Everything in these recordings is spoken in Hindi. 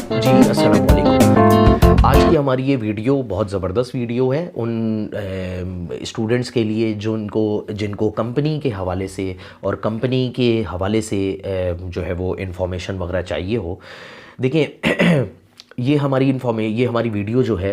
जी, अस्सलाम वालेकुम। आज की हमारी ये वीडियो बहुत ज़बरदस्त वीडियो है उन स्टूडेंट्स के लिए जिनको जिनको कंपनी के हवाले से और कंपनी के हवाले से जो है वो इन्फॉर्मेशन वगैरह चाहिए हो। देखिए ये हमारी वीडियो जो है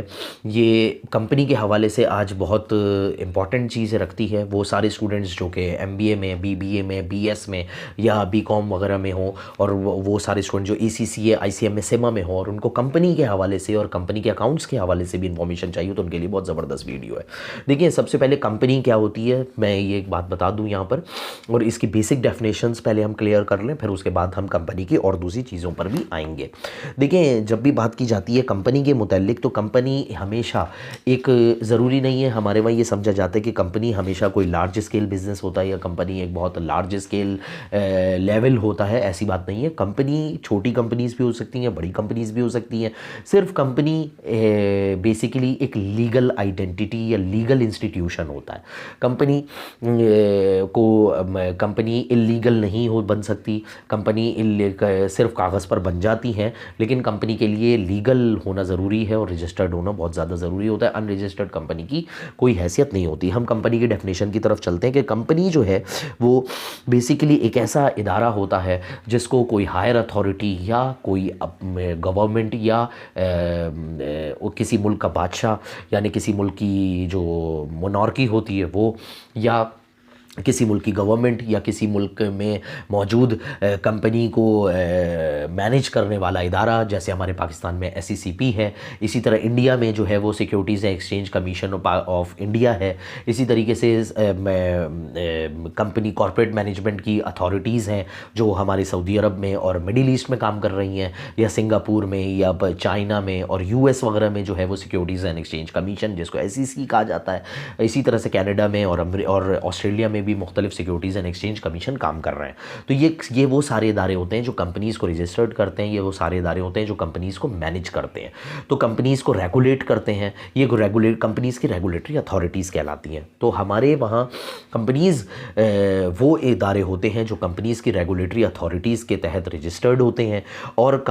ये कंपनी के हवाले से आज बहुत इम्पॉर्टेंट चीज़ें रखती है। वो सारे स्टूडेंट्स जो कि एमबीए में, बीबीए में, बीएस में या बीकॉम वगैरह में हों, और वो सारे स्टूडेंट जो एसीसीए, आईसीएम में, सिमा में हों और उनको कंपनी के हवाले से और कंपनी के अकाउंट्स के हवाले से भी इन्फॉर्मेशन चाहिए, तो उनके लिए बहुत ज़बरदस्त वीडियो है। देखिए, सबसे पहले कंपनी क्या होती है मैं ये एक बात बता दूँ यहाँ पर, और इसकी बेसिक डेफिनेशंस पहले हम क्लियर कर लें, फिर उसके बाद हम कंपनी की और दूसरी चीज़ों पर भी आएंगे। देखिए, जब भी बात की जाती है कंपनी के मुतालिक, तो कंपनी हमेशा एक, ज़रूरी नहीं है हमारे वहाँ ये समझा जाता है कि कंपनी हमेशा कोई लार्ज स्केल बिजनेस होता है या कंपनी एक बहुत लार्ज स्केल लेवल होता है। ऐसी बात नहीं है। कंपनी छोटी कंपनीज़ भी हो सकती हैं, बड़ी कंपनीज़ भी हो सकती हैं। सिर्फ कंपनी बेसिकली एक लीगल आइडेंटिटी या लीगल इंस्टीट्यूशन होता है। कंपनी कंपनी इलीगल नहीं हो बन सकती। कंपनी सिर्फ कागज़ पर बन जाती हैं, लेकिन कंपनी के लिए लीगल होना ज़रूरी है और रजिस्टर्ड होना बहुत ज़्यादा ज़रूरी होता है। अनरजिस्टर्ड कंपनी की कोई हैसियत नहीं होती। हम कंपनी की डेफिनेशन की तरफ चलते हैं कि कंपनी जो है वो बेसिकली एक ऐसा इदारा होता है जिसको कोई हायर अथॉरिटी या कोई गवर्नमेंट या किसी मुल्क का बादशाह, यानी किसी मुल्क की जो मोनार्की होती है वो, या किसी मुल्क की गवर्नमेंट या किसी मुल्क में मौजूद कंपनी को मैनेज करने वाला इदारा, जैसे हमारे पाकिस्तान में एसईसीपी है, इसी तरह इंडिया में जो है वो securities and exchange commission of India है। इसी तरीके से कंपनी कॉरपोरेट मैनेजमेंट की अथॉरिटीज़ हैं जो हमारे सऊदी अरब में और मिडिल ईस्ट में काम कर रही हैं, या सिंगापुर में या चाइना में और यूएस वगैरह में जो है वो सिक्योरिटीज़ एंड एक्सचेंज कमीशन, जिसको एसईसी कहा जाता है। इसी तरह से कनाडा में और ऑस्ट्रेलिया में भी मुख्तलिफ सिक्योरिटीज़ एंड एक्सचेंज कमीशन काम कर रहे हैं। तो ये वो सारे इदारे होते हैं जो कंपनीज़ को रजिस्टर्ड करते हैं। ये वो सारे इदारे होते हैं जो कंपनीज़ को मैनेज करते हैं, तो कंपनीज़ को रेगुलेट करते हैं। ये कंपनीज़ की रेगुलेटरी अथॉरिटीज़ कहलाती हैं। तो हमारे वहाँ कंपनीज़ वो इदारे होते हैं जो कंपनीज़ की रेगुलेटरी अथॉरिटीज़ के तहत रजिस्टर्ड होते हैं। और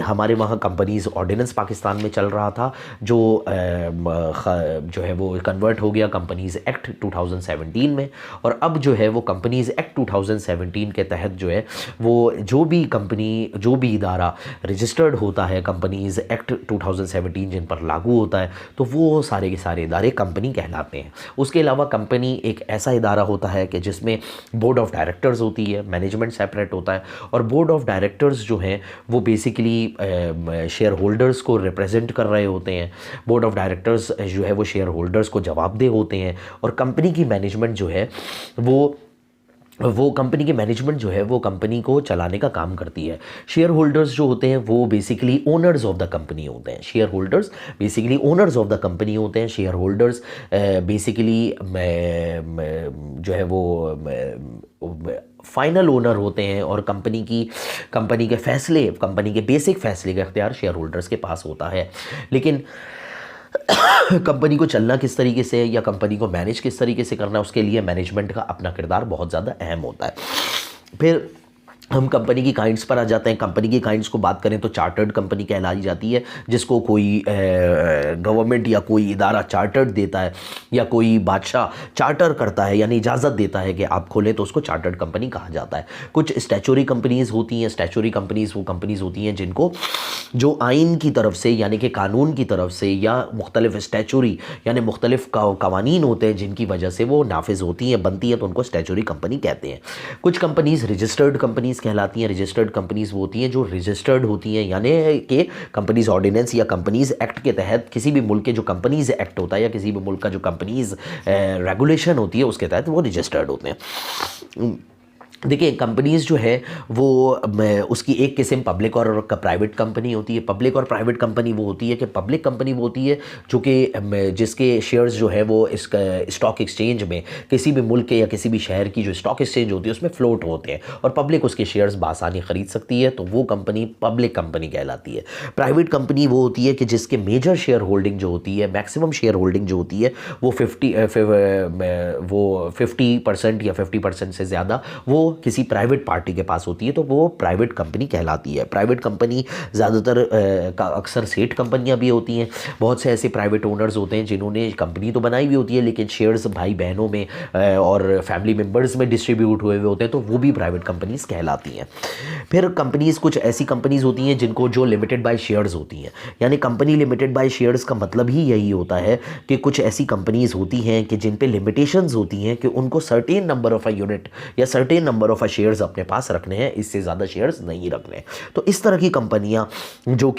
हमारे वहाँ कंपनीज़ ऑर्डिनेंस पाकिस्तान में चल रहा था, जो है वो कन्वर्ट हो गया कंपनीज़ एक्ट 2017 में। और अब जो है वो कंपनीज़ एक्ट 2017 के तहत जो है वो जो भी इदारा रजिस्टर्ड होता है कंपनीज़ एक्ट 2017 जिन पर लागू होता है, तो वो सारे के सारे इदारे कंपनी कहलाते हैं। उसके अलावा कंपनी एक ऐसा इदारा होता है कि जिसमें बोर्ड ऑफ डायरेक्टर्स होती है, मैनेजमेंट सेपरेट होता है। और बोर्ड ऑफ डायरेक्टर्स जो हैं वो बेसिकली शेयर होल्डर्स को रिप्रेजेंट कर रहे होते हैं। बोर्ड ऑफ डायरेक्टर्स जो है वो शेयर होल्डर्स को जवाबदेह होते हैं। और कंपनी की मैनेजमेंट जो है वो कंपनी की मैनेजमेंट जो है वो कंपनी को चलाने का काम करती है। शेयर होल्डर्स जो होते हैं वो basically owners of the company होते हैं। Share holders basically owners of the company होते हैं। शेयर होल्डर्स बेसिकली जो है वो फाइनल ओनर होते हैं, और कंपनी के बेसिक फैसले का इख्तियार शेयर होल्डर्स के पास होता है। लेकिन कंपनी को चलना किस तरीके से या कंपनी को मैनेज किस तरीके से करना है, उसके लिए मैनेजमेंट का अपना किरदार बहुत ज़्यादा अहम होता है। फिर हम कंपनी की काइंड्स पर आ जाते हैं। कंपनी की काइंड्स को बात करें तो चार्टर्ड कंपनी कहलाई जाती है, जिसको कोई गवर्नमेंट या कोई इदारा चार्टर्ड देता है, या कोई बादशाह चार्टर करता है यानी इजाज़त देता है कि आप खोलें, तो उसको चार्टर्ड कंपनी कहा जाता है। कुछ स्टैचुरी कंपनीज़ होती हैं। स्टैचुरी कंपनीज़ वो कंपनीज़ होती हैं जिनको जो आइन की तरफ से यानी कि कानून की तरफ से, या मुख्तलिफ स्टैचुरी यानी मुख्तलिफ कवानीन होते हैं जिनकी वजह से वो नाफिज होती हैं, बनती हैं, तो उनको स्टैचुरी कंपनी कहते हैं। कुछ कंपनीज़ रजिस्टर्ड कंपनीज़ कहलाती हैं। रजिस्टर्ड कंपनीज़ वो होती हैं जो रजिस्टर्ड होती हैं, यानी कि कंपनीज़ ऑर्डिनेंस या कंपनीज़ एक्ट के तहत, किसी भी मुल्क के जो कंपनीज़ एक्ट होता है या किसी भी मुल्क का जो कंपनीज़ रेगुलेशन होती है उसके तहत वो रजिस्टर्ड होते हैं। देखिए, कंपनीज़ जो है वो उसकी एक किस्म पब्लिक और प्राइवेट कंपनी होती है। पब्लिक और प्राइवेट कंपनी वो होती है कि पब्लिक कंपनी वो होती है जो कि जिसके शेयर्स जो है वो इसका स्टॉक एक्सचेंज में, किसी भी मुल्क के या किसी भी शहर की जो स्टॉक एक्सचेंज होती है उसमें फ़्लोट होते हैं, और पब्लिक उसके शेयर्स बासानी ख़रीद सकती है, तो वो कंपनी पब्लिक कंपनी कहलाती है। प्राइवेट कंपनी वो होती है कि जिसके मेजर शेयर होल्डिंग जो होती है, मैक्सिमम शेयर होल्डिंग जो होती है वो 50% या 50% से ज़्यादा वो किसी प्राइवेट पार्टी के पास होती है तो वो प्राइवेट कंपनी कहलाती है। प्राइवेट कंपनी ज़्यादातर अक्सर सेठ कंपनियां भी होती हैं। बहुत से ऐसे प्राइवेट ओनर्स होते हैं जिन्होंने कंपनी तो बनाई हुई होती है लेकिन शेयर्स भाई बहनों में और फैमिली मेम्बर्स में डिस्ट्रीब्यूट हुए होते हैं, तो वो भी प्राइवेट कंपनीज कहलाती हैं। फिर कंपनीज, कुछ ऐसी कंपनीज होती हैं जिनको जो लिमिटेड बाय शेयर्स होती हैं, यानी कंपनी लिमिटेड बाय शेयर्स का मतलब ही यही होता है कि कुछ ऐसी कंपनीज होती हैं कि जिन पे लिमिटेशंस होती हैं कि उनको certain number of a unit या certain number of a shares अपने पास रखने हैं, इससे ज़्यादा शेयर्स नहीं रखने। तो इस तरह की कंपनियां जो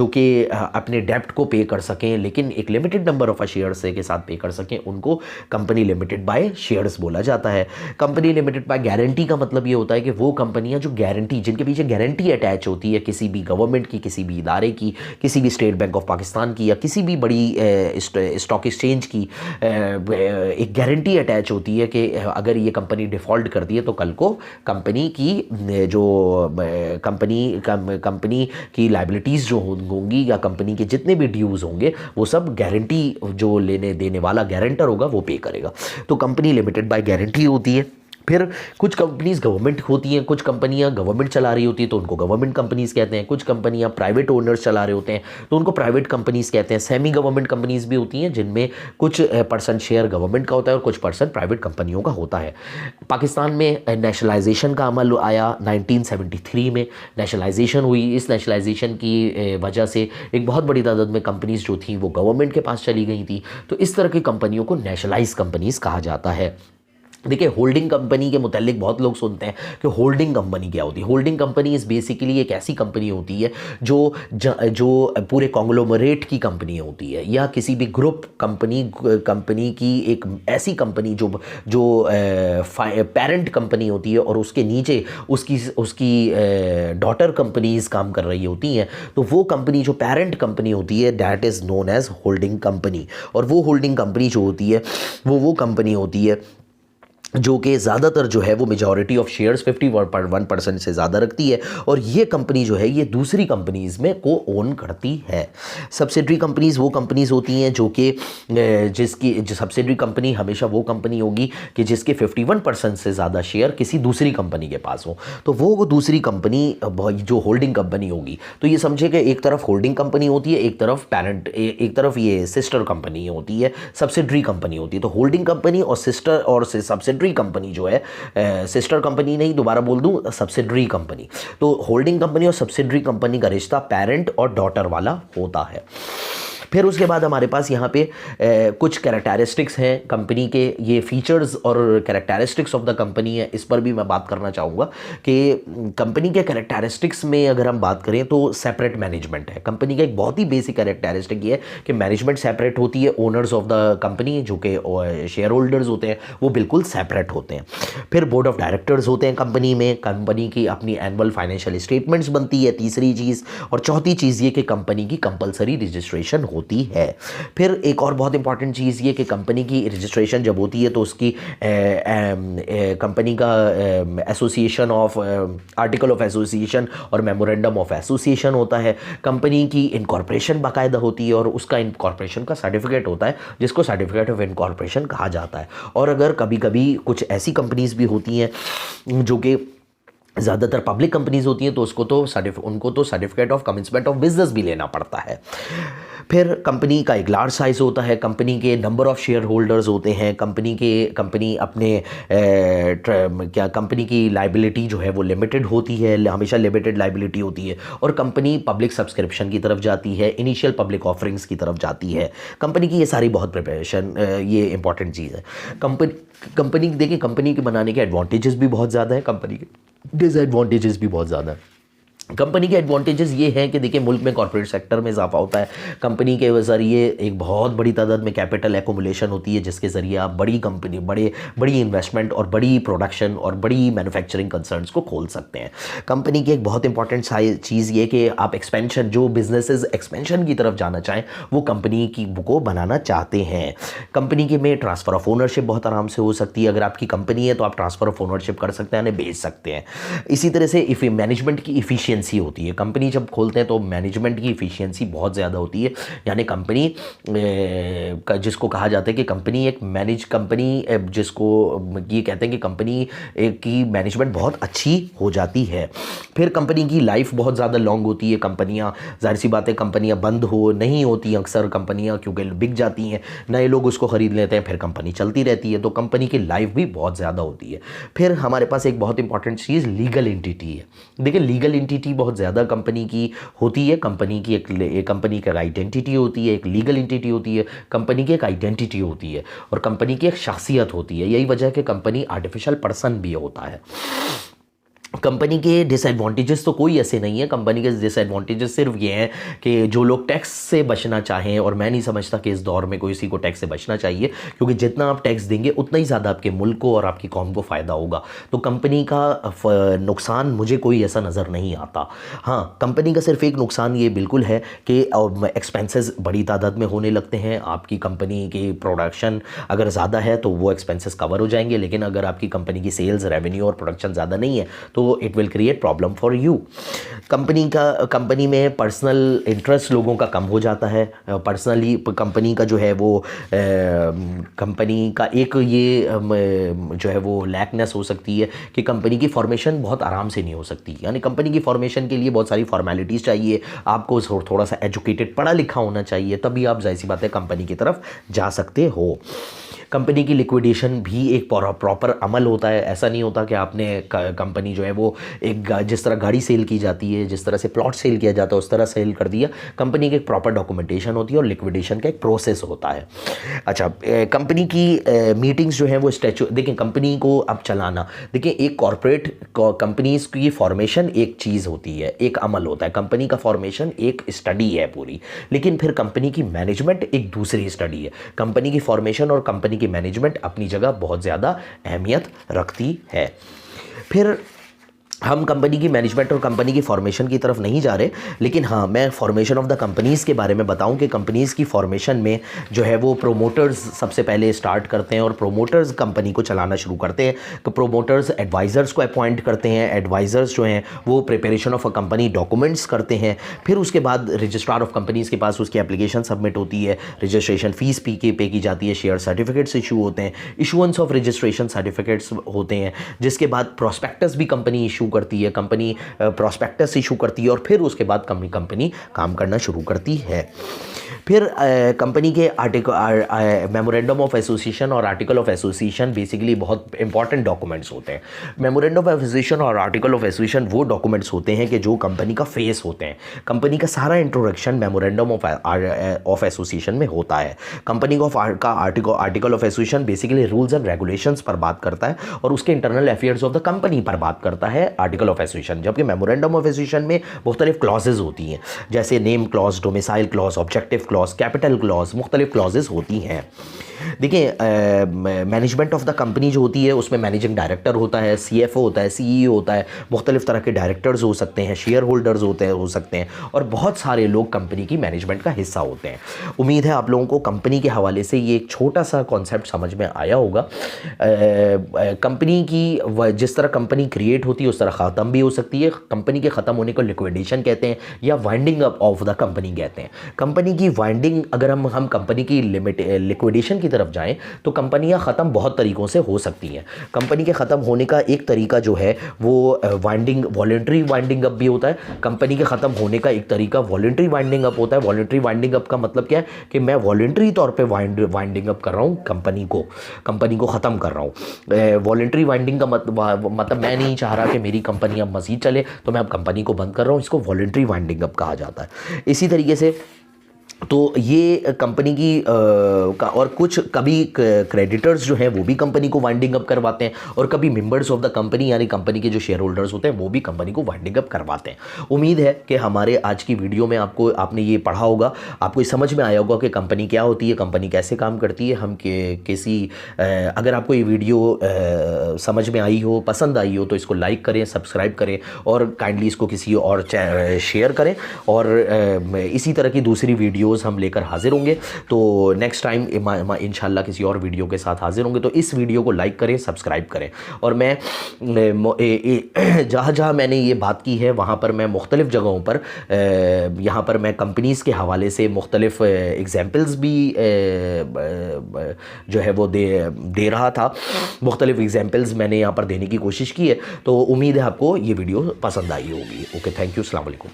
कि अपने डेप्ट को पे कर सकें लेकिन एक लिमिटेड नंबर ऑफ शेयर्स के साथ पे कर सकें, उनको कंपनी लिमिटेड बाय शेयर्स बोला जाता है। कंपनी लिमिटेड बाय गारंटी का मतलब ये होता है कि वो कंपनियां जो गारंटी, जिनके पीछे गारंटी अटैच होती है किसी भी गवर्नमेंट की, किसी भी इदारे की, किसी भी स्टेट बैंक ऑफ पाकिस्तान की या किसी भी बड़ी स्टॉक एक्सचेंज की एक गारंटी अटैच होती है कि अगर ये कंपनी डिफ़ॉल्ट करती है तो कल को कंपनी की जो कंपनी की लाइबिलिटीज़ जो होंगी या कंपनी के जितने भी ड्यूज़ होंगे वो सब गारंटी जो लेने देने वाला गारंटर होगा वो पे करेगा। तो कंपनी लिमिटेड बाय गारंटी होती है। फिर कुछ कंपनीज गवर्नमेंट होती हैं, कुछ कंपनियां गवर्नमेंट चला रही होती है तो उनको गवर्नमेंट कंपनीज कहते हैं। कुछ कंपनियां प्राइवेट ओनर्स चला रहे होते हैं तो उनको प्राइवेट कंपनीज कहते हैं। सेमी गवर्नमेंट कंपनीज भी होती हैं जिनमें कुछ परसेंट शेयर गवर्नमेंट का होता है और कुछ परसेंट प्राइवेट कंपनियों का होता है। पाकिस्तान में नेशनलाइजेशन का अमल आया 1973 में, नेशनलाइजेशन हुई। इस नेशनलाइजेशन की वजह से एक बहुत बड़ी तादाद में कंपनीज जो थी वो गवर्नमेंट के पास चली गई थी। तो इस तरह की कंपनियों को नेशनलाइज कंपनीज कहा जाता है। देखिए, होल्डिंग कंपनी के मुतालिक बहुत लोग सुनते हैं कि होल्डिंग कंपनी क्या होती है। होल्डिंग कंपनी इस बेसिकली एक ऐसी कंपनी होती है जो पूरे कॉन्ग्लोमरेट की कंपनी होती है या किसी भी ग्रुप कंपनी की एक ऐसी कंपनी जो पेरेंट कंपनी होती है और उसके नीचे उसकी डॉटर कंपनीज काम कर रही होती हैं। तो वो कंपनी जो पेरेंट कंपनी होती है that is known as holding company. और वो होल्डिंग कंपनी जो होती है वो कंपनी होती है जो कि ज़्यादातर जो है वो मेजॉरिटी ऑफ शेयर्स 51% से ज़्यादा रखती है और ये कंपनी जो है ये दूसरी कंपनीज़ में को ओन करती है। सब्सिडरी कंपनीज़ वो कंपनीज़ होती हैं जो कि जो सब्सिडरी कंपनी हमेशा वो कंपनी होगी कि जिसके 51% से ज़्यादा शेयर किसी दूसरी कंपनी के पास हो। तो वो दूसरी कंपनी जो होल्डिंग कंपनी होगी, तो ये समझे कि एक तरफ होल्डिंग कंपनी होती है, एक तरफ पेरेंट, एक तरफ ये सिस्टर कंपनी होती है, सब्सिडरी कंपनी होती है। तो होल्डिंग कंपनी और सिस्टर और सब्सिडरी कंपनी जो है, सिस्टर कंपनी नहीं, दोबारा बोल दूं, सब्सिडरी कंपनी। तो होल्डिंग कंपनी और सब्सिडरी कंपनी का रिश्ता पेरेंट और डॉटर वाला होता है। फिर उसके बाद हमारे पास यहाँ पे कुछ कैरेक्टरिस्टिक्स हैं कंपनी के। ये फीचर्स और कैरेक्टरिस्टिक्स ऑफ द कंपनी है, इस पर भी मैं बात करना चाहूँगा कि कंपनी के कैरेक्टरिस्टिक्स में अगर हम बात करें तो सेपरेट मैनेजमेंट है। कंपनी का एक बहुत ही बेसिक कैरेक्टरिस्टिक ये है कि मैनेजमेंट सेपरेट होती है। ओनर्स ऑफ द कंपनी जो कि शेयर होल्डर्स होते हैं वो बिल्कुल सेपरेट होते हैं। फिर बोर्ड ऑफ डायरेक्टर्स होते हैं कंपनी में। कंपनी की अपनी एनुअल फाइनेंशियल स्टेटमेंट्स बनती है, तीसरी चीज़। और चौथी चीज़ ये कि कंपनी की कंपलसरी रजिस्ट्रेशन होती है। फिर एक और बहुत इंपॉर्टेंट चीज़ ये कि कंपनी की रजिस्ट्रेशन जब होती है तो उसकी कंपनी का association of article of association और मेमोरेंडम ऑफ एसोसिएशन होता है। कंपनी की इनकॉर्पोरेशन बाकायदा होती है और उसका इनकॉर्पोरेशन का सर्टिफिकेट होता है जिसको सर्टिफिकेट ऑफ इनकॉर्पोरेशन कहा जाता है। और अगर कभी कभी कुछ ऐसी कंपनीज भी होती हैं जो कि ज़्यादातर पब्लिक कंपनीज होती हैं तो उनको तो certificate of commencement of business भी लेना पड़ता है। फिर कंपनी का एक लार्ज साइज़ होता है, कंपनी के नंबर ऑफ़ शेयर होल्डर्स होते हैं, कंपनी अपने कंपनी की लाइबिलिटी जो है वो लिमिटेड होती है, हमेशा लिमिटेड लाइबिलिटी होती है। और कंपनी पब्लिक सब्सक्रिप्शन की तरफ जाती है, इनिशियल पब्लिक ऑफरिंग्स की तरफ जाती है। कंपनी की ये सारी बहुत प्रिपरेशन, ये इंपॉर्टेंट चीज़ है। कंपनी देखिए, कंपनी के बनाने के एडवांटेजेस भी बहुत ज़्यादा है, कंपनी के डिसएडवांटेजेस भी बहुत ज़्यादा है। कंपनी के एडवांटेजेस ये हैं कि देखिए, मुल्क में कॉर्पोरेट सेक्टर में इजाफा होता है। कंपनी के ज़रिए एक बहुत बड़ी तादाद में कैपिटल एकोमुलेशन होती है जिसके ज़रिए आप बड़ी इन्वेस्टमेंट और बड़ी प्रोडक्शन और बड़ी मैन्युफैक्चरिंग कंसर्न्स को खोल सकते हैं। कंपनी की एक बहुत इंपॉर्टेंट चीज़ ये कि आप एक्सपेंशन, जो बिजनेसेस एक्सपेंशन की तरफ जाना चाहें वो कंपनी की को बनाना चाहते हैं। कंपनी के में ट्रांसफ़र ऑफ ओनरशिप बहुत आराम से हो सकती है। अगर आपकी कंपनी है तो आप ट्रांसफ़र ऑफ ओनरशिप कर सकते हैं, बेच सकते हैं। इसी तरह से मैनेजमेंट की इफिशिएंसी इफ़िशियंसी होती है। कंपनी जब खोलते हैं तो मैनेजमेंट की इफ़िशियंसी बहुत ज़्यादा होती है, यानी कंपनी जिसको कहा जाता है कि कंपनी एक मैनेज कंपनी, जिसको ये कहते हैं कि कंपनी की मैनेजमेंट बहुत अच्छी हो जाती है। फिर कंपनी की लाइफ बहुत ज़्यादा लॉन्ग होती है। कंपनियां, जाहिर सी बात है, कंपनियां बंद हो नहीं होती अक्सर कंपनियां, क्योंकि बिक जाती हैं, नए लोग उसको ख़रीद लेते हैं, फिर कंपनी चलती रहती है, तो कंपनी की लाइफ भी बहुत ज़्यादा होती है। फिर हमारे पास एक बहुत इंपॉर्टेंट चीज़ लीगल एंटिटी है। देखिए, लीगल एंटिटी बहुत ज़्यादा कंपनी की होती है। कंपनी की कंपनी का आइडेंटिटी होती है, एक लीगल एंटिटी होती है, कंपनी की एक आइडेंटिटी होती है, और कंपनी की एक शख्सियत होती है। यही वजह है कि कंपनी आर्टिफिशियल पर्सन भी होता है। कंपनी के डिसएडवांटेजेस तो कोई ऐसे नहीं है। कंपनी के डिसएडवांटेजेस सिर्फ ये हैं कि जो लोग टैक्स से बचना चाहें, और मैं नहीं समझता कि इस दौर में कोई किसी को टैक्स से बचना चाहिए, क्योंकि जितना आप टैक्स देंगे उतना ही ज़्यादा आपके मुल्क को और आपकी कौम को फ़ायदा होगा। तो कंपनी का नुकसान मुझे कोई ऐसा नज़र नहीं आता। हाँ, कंपनी का सिर्फ एक नुकसान ये बिल्कुल है कि एक्सपेंसेस बड़ी तादाद में होने लगते हैं। आपकी कंपनी की प्रोडक्शन अगर ज़्यादा है तो वो एक्सपेंसेस कवर हो जाएंगे, लेकिन अगर आपकी कंपनी की सेल्स, रेवेन्यू और प्रोडक्शन ज़्यादा नहीं है तो it will create problem for you. Company में पर्सनल इंटरेस्ट लोगों का कम हो जाता है। पर्सनली कंपनी का जो है वो कंपनी का एक ये जो है वो लैकनेस हो सकती है कि कंपनी की फॉर्मेशन बहुत आराम से नहीं हो सकती। यानी कंपनी की फॉर्मेशन के लिए बहुत सारी फॉर्मेलिटीज़ चाहिए, आपको थोड़ा सा एजुकेटेड, पढ़ा लिखा होना चाहिए, तभी आप जाहिर सी बात है कंपनी की तरफ जा सकते हो। कंपनी की लिक्विडेशन भी एक प्रॉपर अमल होता है। ऐसा नहीं होता कि आपने कंपनी जो है वो एक जिस तरह गाड़ी सेल की जाती है, जिस तरह से प्लॉट सेल किया जाता है, उस तरह सेल कर दिया। कंपनी की एक प्रॉपर डॉक्यूमेंटेशन होती है और लिक्विडेशन का एक प्रोसेस होता है। अच्छा, कंपनी की मीटिंग्स जो हैं वो देखिए, कंपनी को अब चलाना, देखिए, एक कॉरपोरेट कंपनीज की फॉर्मेशन एक चीज़ होती है, एक अमल होता है। कंपनी का फॉर्मेशन एक स्टडी है पूरी, लेकिन फिर कंपनी की मैनेजमेंट एक दूसरी स्टडी है। कंपनी की फॉर्मेशन और कंपनी की मैनेजमेंट अपनी जगह बहुत ज़्यादा अहमियत रखती है। फिर हम कंपनी की मैनेजमेंट और कंपनी की फॉर्मेशन की तरफ नहीं जा रहे, लेकिन हाँ, मैं फॉर्मेशन ऑफ द कंपनीज़ के बारे में बताऊं कि कंपनीज़ की फॉर्मेशन में जो है वो प्रोमोटर्स सबसे पहले स्टार्ट करते हैं, और प्रोमोटर्स कंपनी को चलाना शुरू करते हैं। तो प्रोमोटर्स एडवाइज़र्स को अपॉइंट करते हैं। एडवाइज़र्स जो हैं वो preparation of a company documents करते हैं। फिर उसके बाद रजिस्ट्रार ऑफ कंपनीज़ के पास उसकी एप्लीकेशन सबमिट होती है, रजिस्ट्रेशन फ़ीस पे की जाती है, शेयर सर्टिफिकेट्स इशू होते हैं, इशूएंस ऑफ रजिस्ट्रेशन सर्टिफिकेट्स होते हैं, जिसके बाद प्रोस्पेक्टस भी कंपनी इशू करती है, कंपनी प्रोस्पेक्टस इशू करती है, और फिर उसके बाद कंपनी काम करना शुरू करती है। फिर कंपनी के मेमोरेंडम ऑफ एसोसिएशन और आर्टिकल ऑफ एसोसिएशन बेसिकली बहुत इंपॉर्टेंट डॉक्यूमेंट्स होते हैं। मेमोरेंडम ऑफ एसोसिएशन और आर्टिकल ऑफ एसोसिएशन वो डॉक्यूमेंट्स होते हैं कि जो कंपनी का फेस होते हैं। कंपनी का सारा इंट्रोडक्शन मेमोरेंडम ऑफ एसोसिएशन में होता है। कंपनी का article of association basically rules and regulations पर बात करता है, और उसके internal affairs of the company पर बात करता है आर्टिकल ऑफ एसोसिएशन। जबकि मेमोरेंडम ऑफ एसोसिएशन में मुख्तलिफ क्लॉजेज होती हैं, जैसे name clause, domicile clause, objective clause, capital clause, मुख्तलिफ क्लॉजेज होती हैं। देखिए, मैनेजमेंट ऑफ द कंपनी जो होती है उसमें मैनेजिंग डायरेक्टर होता है, सीएफओ होता है, सीईओ होता है, मुख्तलिफ तरह के डायरेक्टर्स हो सकते हैं, शेयर होल्डर्स हो सकते हैं, और बहुत सारे लोग कंपनी की मैनेजमेंट का हिस्सा होते हैं। उम्मीद है आप लोगों को कंपनी के हवाले से ये एक छोटा सा कॉन्सेप्ट समझ में आया होगा। कंपनी की जिस तरह कंपनी क्रिएट होती है उस तरह ख़त्म भी हो सकती है। कंपनी के ख़त्म होने को लिक्विडेशन कहते हैं या winding up of the company कहते हैं। कंपनी की वाइंडिंग, अगर हम कंपनी की लिक्विडेशन की तरफ जाएं तो कंपनियां ख़त्म बहुत तरीक़ों से हो सकती हैं। कंपनी के ख़त्म होने का एक तरीका जो है वो वाइंडिंग, वॉलंटरी वाइंडिंग अप भी होता है। कंपनी के ख़त्म होने का एक तरीका वॉलंटरी वाइंडिंग अप होता है। वॉलंटरी वाइंडिंग अप का मतलब क्या है कि मैं वॉलंटरी तौर पे वाइंडिंग अप कर रहा हूँ, कंपनी को ख़त्म कर रहा हूँ। वॉलंटरी वाइंडिंग का मतलब मैं नहीं चाह रहा कि मेरी कंपनी अब मज़ीद चले तो मैं अब कंपनी को बंद कर रहा हूँ, इसको वॉलंटरी वाइंडिंग अप कहा जाता है। इसी तरीके से तो ये कंपनी की और कुछ कभी क्रेडिटर्स जो हैं वो भी कंपनी को वाइंडिंग अप करवाते हैं, और कभी मेंबर्स ऑफ द कंपनी यानी कंपनी के जो शेयर होल्डर्स होते हैं वो भी कंपनी को वाइंडिंग अप करवाते हैं। उम्मीद है कि हमारे आज की वीडियो में आपने ये पढ़ा होगा, आपको समझ में आया होगा कि कंपनी क्या होती है, कंपनी कैसे काम करती है। अगर आपको ये वीडियो समझ में आई हो, पसंद आई हो, तो इसको लाइक करें, सब्सक्राइब करें, और काइंडली इसको किसी और शेयर करें, और इसी तरह की दूसरी वीडियो वीडियोज़ हम लेकर हाजिर होंगे। तो नेक्स्ट टाइम इंशाल्लाह किसी और वीडियो के साथ हाजिर होंगे। तो इस वीडियो को लाइक करें, सब्सक्राइब करें। और मैं जहाँ जहाँ मैंने ये बात की है वहाँ पर मैं मुख्तलिफ़ जगहों पर यहाँ पर मैं कंपनीज़ के हवाले से मुख्तलिफ़ एग्ज़ाम्पल्स भी जो है वो दे रहा था। मुख्तलिफ़ एग्ज़ाम्पल्स मैंने यहाँ पर देने की कोशिश की है। तो उम्मीद है आपको ये वीडियो पसंद आई होगी। ओके, थैंक यू, अस्सलाम वालेकुम।